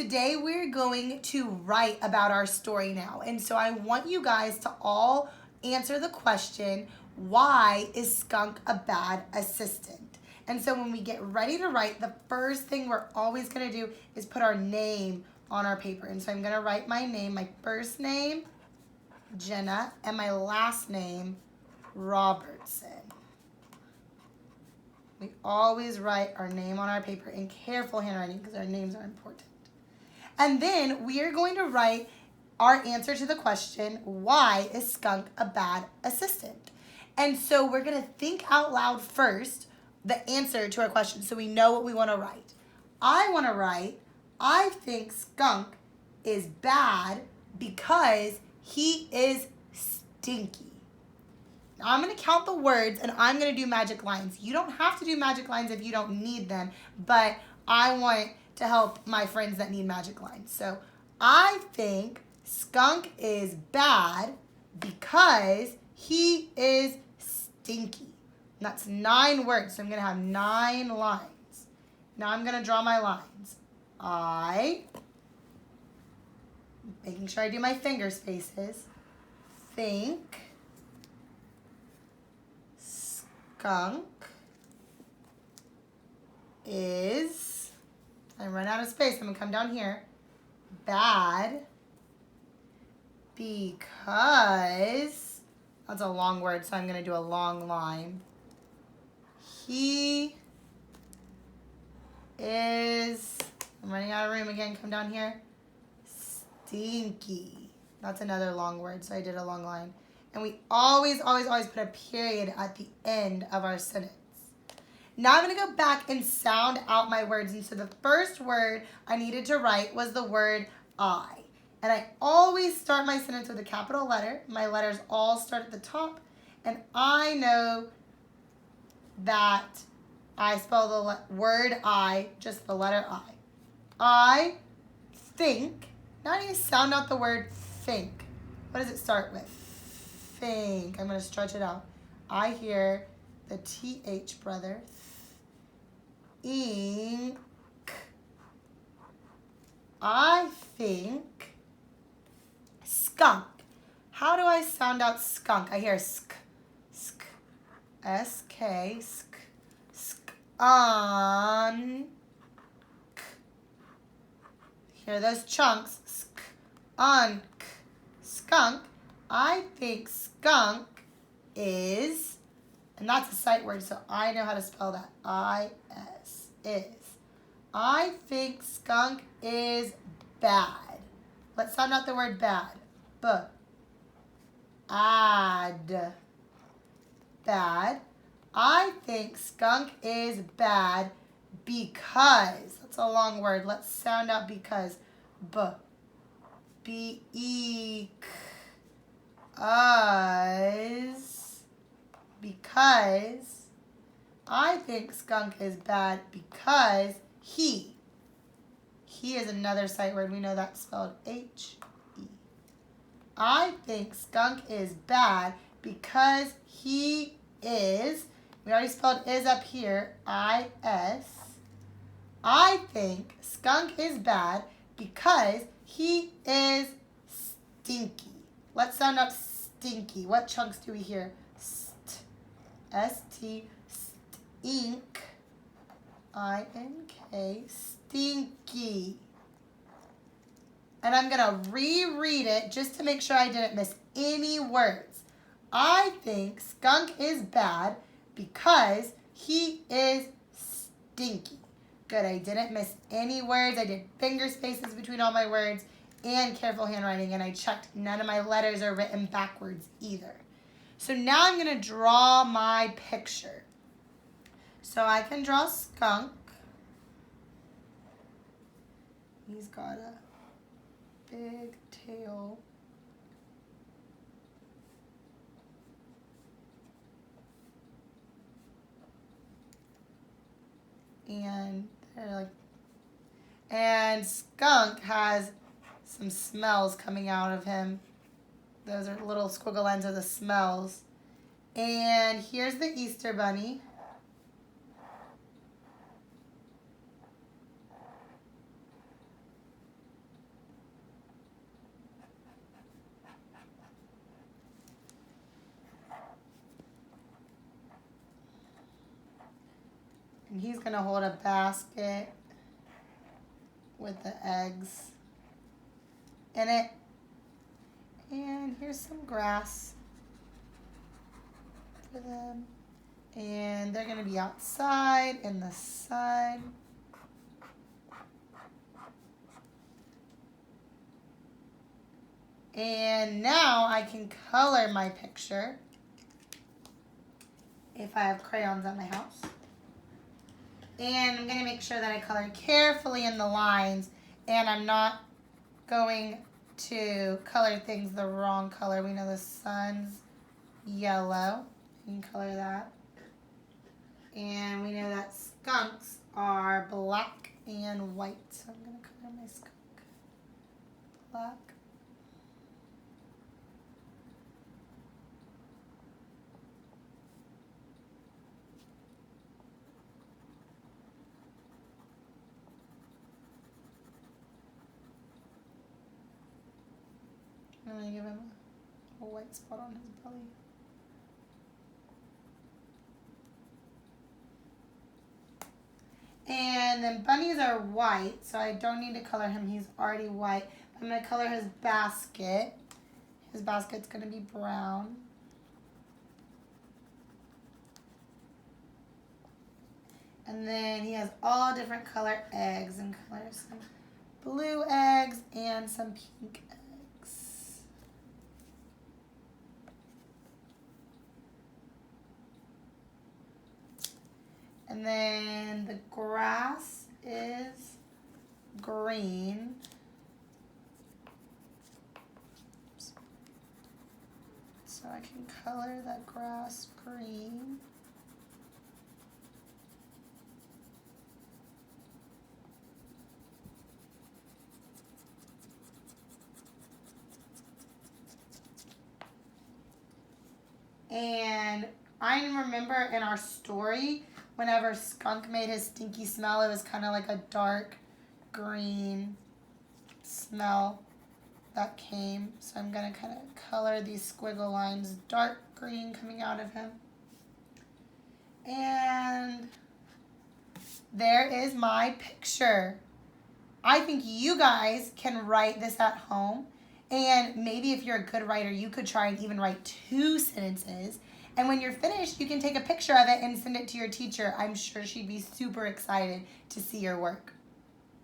today we're going to write about our story now. And so I want you guys to all answer the question, why is Skunk a bad assistant? And so when we get ready to write, the first thing we're always going to do is put our name on our paper. And so I'm going to write my name, my first name, Jenna, and my last name, Robertson. We always write our name on our paper in careful handwriting because our names are important. And then we are going to write our answer to the question, why is Skunk a bad assistant? And so we're going to think out loud first the answer to our question so we know what we want to write. I want to write, I think Skunk is bad because he is stinky. Now I'm going to count the words and I'm going to do magic lines. You don't have to do magic lines if you don't need them, but I want to help my friends that need magic lines. So I think Skunk is bad because he is stinky. And that's 9 words, so I'm going to have 9 lines. Now I'm going to draw my lines. Making sure I do my finger spaces, think Skunk is, I run out of space, I'm going to come down here, bad because, that's a long word, so I'm going to do a long line. He is, I'm running out of room again, come down here, stinky. That's another long word, so I did a long line. And we always put a period at the end of our sentence. Now I'm going to go back and sound out my words. And so the first word I needed to write was the word I. And I always start my sentence with a capital letter. My letters all start at the top. And I know that I spell the word I, just the letter I. I think. Now I need to sound out the word think. What does it start with? Think. I'm going to stretch it out. I hear the TH, brother. Ink. I think skunk. How do I sound out skunk? I hear sk. Sk. S-K. Sk. Skunk. Hear those chunks. Skunk. Skunk. I think skunk is, and that's a sight word, so I know how to spell that. I-S, is. I think skunk is bad. Let's sound out the word bad. B-ad. Bad. I think skunk is bad because, that's a long word. Let's sound out because. Because I think skunk is bad because he is another sight word. We know that's spelled H-E. I think skunk is bad because he is, we already spelled is up here, I-S. I think skunk is bad because he is stinky. Let's sound out stinky. What chunks do we hear? St, S-T, stink, I-N-K, stinky. And I'm going to reread it just to make sure I didn't miss any words. I think skunk is bad because he is stinky. Good, I didn't miss any words. I did finger spaces between all my words and careful handwriting, and I checked none of my letters are written backwards either. So now I'm going to draw my picture. So I can draw skunk. He's got a big tail. And they're like, and skunk has some smells coming out of him. Those are little squiggle lines are the smells. And here's the Easter Bunny. he's going to hold a basket with the eggs in it. And here's some grass for them. And they're going to be outside in the sun. And now I can color my picture if I have crayons at my house. And I'm going to make sure that I color carefully in the lines, and I'm not going to color things the wrong color. We know the sun's yellow. You can color that. And we know that skunks are black and white. So I'm going to color my skunk black. I'm going to give him a white spot on his belly. And then bunnies are white, so I don't need to color him. He's already white. I'm going to color his basket. His basket's going to be brown. And then he has all different color eggs, and color some blue eggs and some pink eggs. And then the grass is green. So I can color that grass green. And I remember in our story, whenever Skunk made his stinky smell, it was kind of like a dark green smell that came. So I'm going to kind of color these squiggle lines dark green coming out of him. And there is my picture. I think you guys can write this at home. And maybe if you're a good writer, you could try and even write 2 sentences. And when you're finished, you can take a picture of it and send it to your teacher. I'm sure she'd be super excited to see your work.